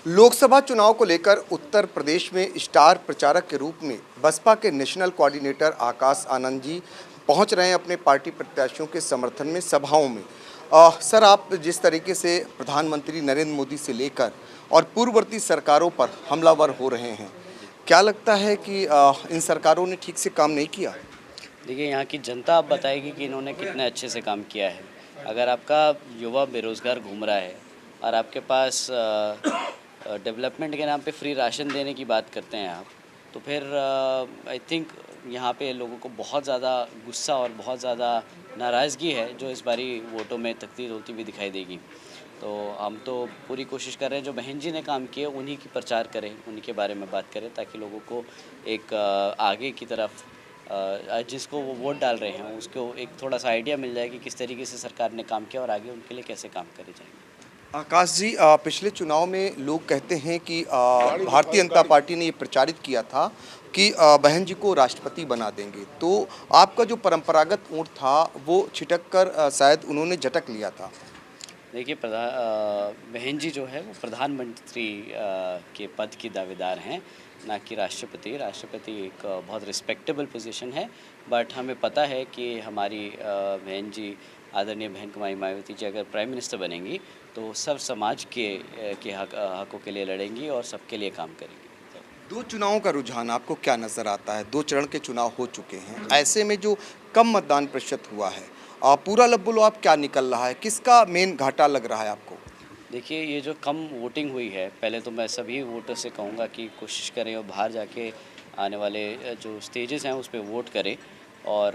लोकसभा चुनाव को लेकर उत्तर प्रदेश में स्टार प्रचारक के रूप में बसपा के नेशनल कोऑर्डिनेटर आकाश आनंद जी पहुंच रहे हैं अपने पार्टी प्रत्याशियों के समर्थन में सभाओं में। सर, आप जिस तरीके से प्रधानमंत्री नरेंद्र मोदी से लेकर और पूर्ववर्ती सरकारों पर हमलावर हो रहे हैं, क्या लगता है कि इन सरकारों ने ठीक से काम नहीं किया? देखिए, यहाँ की जनता आप बताएगी कि इन्होंने कितने अच्छे से काम किया है। अगर आपका युवा बेरोज़गार घूम रहा है और आपके पास डेवलपमेंट के नाम पे फ्री राशन देने की बात करते हैं आप, तो फिर आई थिंक यहाँ पे लोगों को बहुत ज़्यादा गुस्सा और बहुत ज़्यादा नाराज़गी है जो इस बारी वोटों में तकदीर होती हुई दिखाई देगी। तो हम तो पूरी कोशिश कर रहे हैं जो बहन जी ने काम किए उन्हीं की प्रचार करें, उन्हीं के बारे में बात करें, ताकि लोगों को एक आगे की तरफ जिसको वो वोट डाल रहे हैं उसको एक थोड़ा सा आइडिया मिल जाए कि किस तरीके से सरकार ने काम किया और आगे उनके लिए कैसे काम करे जाएंगे। आकाश जी, पिछले चुनाव में लोग कहते हैं कि भारतीय जनता पार्टी ने ये प्रचारित किया था कि बहन जी को राष्ट्रपति बना देंगे, तो आपका जो परंपरागत वोट था वो छिटक कर शायद उन्होंने झटक लिया था। देखिए, बहन जी जो है वो प्रधानमंत्री के पद की दावेदार हैं, ना कि राष्ट्रपति। राष्ट्रपति एक बहुत रिस्पेक्टेबल पोजीशन है, बट हमें पता है कि हमारी बहन जी, आदरणीय बहन कुमारी मायावती जी अगर प्राइम मिनिस्टर बनेंगी तो सब समाज के हकों के लिए लड़ेंगी और सबके लिए काम करेंगी। दो चुनावों का रुझान आपको क्या नज़र आता है? दो चरण के चुनाव हो चुके हैं, ऐसे में जो कम मतदान प्रतिशत हुआ है, पूरा लब्बुलो आप क्या निकल रहा है, किसका मेन घाटा लग रहा है आपको? देखिए, ये जो कम वोटिंग हुई है, पहले तो मैं सभी वोटर से कहूँगा कि कोशिश करें और बाहर जाके आने वाले जो स्टेजेस हैं उस पर वोट करें। और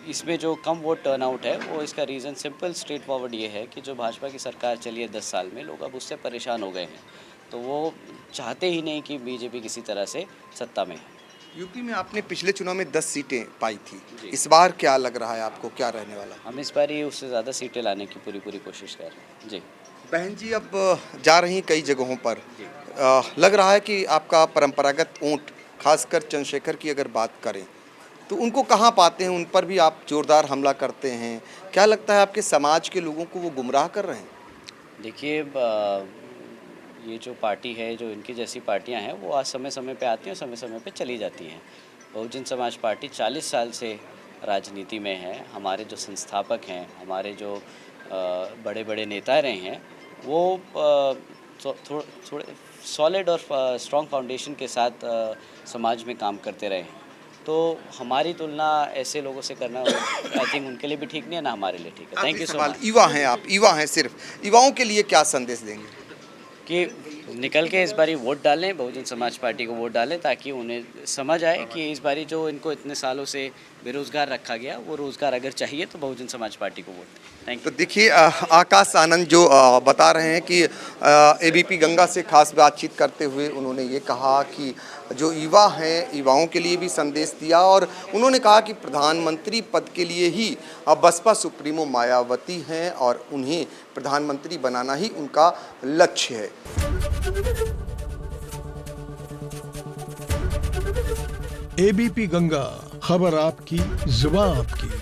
इसमें जो कम वोट टर्नआउट है वो इसका रीज़न सिंपल स्ट्रेट फॉरवर्ड ये है कि जो भाजपा की सरकार चली है 10 साल में, लोग अब उससे परेशान हो गए हैं, तो वो चाहते ही नहीं कि बीजेपी किसी तरह से सत्ता में है। यूपी में आपने पिछले चुनाव में 10 सीटें पाई थी, इस बार क्या लग रहा है आपको, क्या रहने वाला? हम इस बार ही उससे ज़्यादा सीटें लाने की पूरी कोशिश कर रहे हैं। जी, बहन जी अब जा रही कई जगहों पर, लग रहा है कि आपका परंपरागत वोट, खासकर चंद्रशेखर की अगर बात करें तो उनको कहाँ पाते हैं, उन पर भी आप जोरदार हमला करते हैं, क्या लगता है आपके समाज के लोगों को वो गुमराह कर रहे हैं? देखिए, ये जो पार्टी है, जो इनकी जैसी पार्टियां हैं, वो आज समय समय पे आती हैं और समय समय पे चली जाती हैं। बहुजन समाज पार्टी 40 साल से राजनीति में है। हमारे जो संस्थापक हैं, हमारे जो बड़े बड़े नेता रहे हैं, वो थोड़े सॉलिड और स्ट्रॉन्ग फाउंडेशन के साथ समाज में काम करते रहे हैं। तो हमारी तुलना ऐसे लोगों से करना आई थिंक उनके लिए भी ठीक नहीं है, ना हमारे लिए ठीक है। Thank you so much. युवा हैं आप, युवा हैं, सिर्फ युवाओं के लिए क्या संदेश देंगे? कि निकल के इस बारी वोट डालें, बहुजन समाज पार्टी को वोट डालें, ताकि उन्हें समझ आए कि इस बारी जो इनको इतने सालों से बेरोज़गार रखा गया, वो रोज़गार अगर चाहिए तो बहुजन समाज पार्टी को वोट दें। Thank you. तो देखिए, आकाश आनंद जो बता रहे हैं कि एबीपी गंगा से खास बातचीत करते हुए उन्होंने ये कहा कि जो युवा हैं, युवाओं के लिए भी संदेश दिया, और उन्होंने कहा कि प्रधानमंत्री पद के लिए ही बसपा सुप्रीमो मायावती हैं और उन्हें प्रधानमंत्री बनाना ही उनका लक्ष्य है। एबीपी गंगा, खबर आपकी, जुबान आपकी।